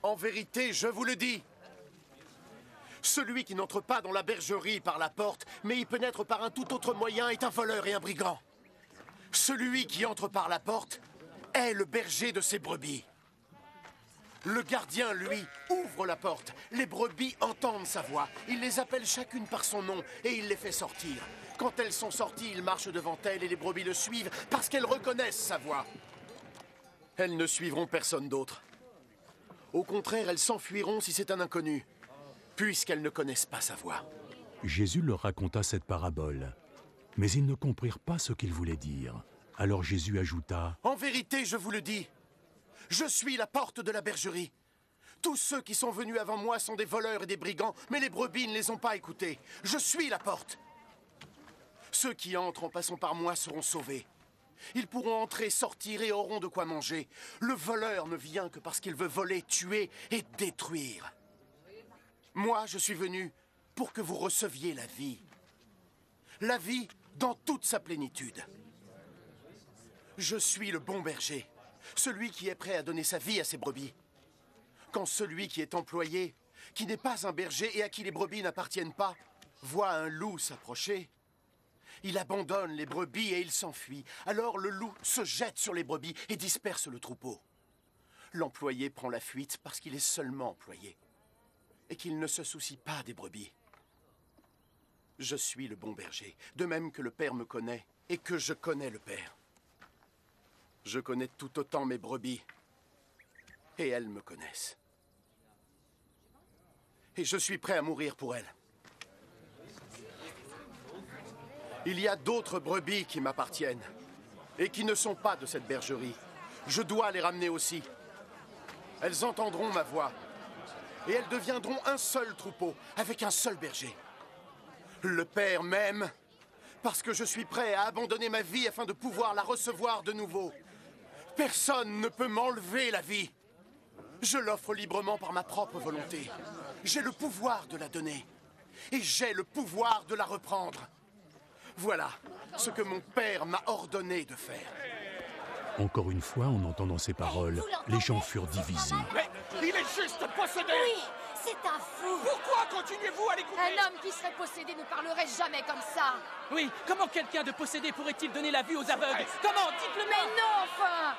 En vérité, je vous le dis. Celui qui n'entre pas dans la bergerie par la porte, mais y pénètre par un tout autre moyen, est un voleur et un brigand. Celui qui entre par la porte est le berger de ses brebis. Le gardien, lui, ouvre la porte. Les brebis entendent sa voix. Il les appelle chacune par son nom et il les fait sortir. Quand elles sont sorties, il marche devant elles et les brebis le suivent parce qu'elles reconnaissent sa voix. Elles ne suivront personne d'autre. Au contraire, elles s'enfuiront si c'est un inconnu, puisqu'elles ne connaissent pas sa voix. Jésus leur raconta cette parabole, mais ils ne comprirent pas ce qu'il voulait dire. Alors Jésus ajouta : « En vérité, je vous le dis, je suis la porte de la bergerie. Tous ceux qui sont venus avant moi sont des voleurs et des brigands, mais les brebis ne les ont pas écoutés. Je suis la porte. Ceux qui entrent en passant par moi seront sauvés. Ils pourront entrer, sortir et auront de quoi manger. Le voleur ne vient que parce qu'il veut voler, tuer et détruire. Moi, je suis venu pour que vous receviez la vie. La vie dans toute sa plénitude. Je suis le bon berger, celui qui est prêt à donner sa vie à ses brebis. Quand celui qui est employé, qui n'est pas un berger et à qui les brebis n'appartiennent pas, voit un loup s'approcher, il abandonne les brebis et il s'enfuit. Alors le loup se jette sur les brebis et disperse le troupeau. L'employé prend la fuite parce qu'il est seulement employé et qu'il ne se soucie pas des brebis. Je suis le bon berger, de même que le Père me connaît et que je connais le Père. Je connais tout autant mes brebis et elles me connaissent. Et je suis prêt à mourir pour elles. Il y a d'autres brebis qui m'appartiennent et qui ne sont pas de cette bergerie. Je dois les ramener aussi. Elles entendront ma voix et elles deviendront un seul troupeau avec un seul berger. Le Père m'aime parce que je suis prêt à abandonner ma vie afin de pouvoir la recevoir de nouveau. Personne ne peut m'enlever la vie. Je l'offre librement par ma propre volonté. J'ai le pouvoir de la donner et j'ai le pouvoir de la reprendre. Voilà ce que mon Père m'a ordonné de faire. Encore une fois, en entendant ces paroles, les gens furent divisés. Mais il est juste possédé! Oui, c'est un fou. Pourquoi continuez-vous à l'écouter? Un homme qui serait possédé ne parlerait jamais comme ça. Oui, comment quelqu'un de possédé pourrait-il donner la vue aux aveugles? Comment? Dites-le-moi! Mais non, enfin!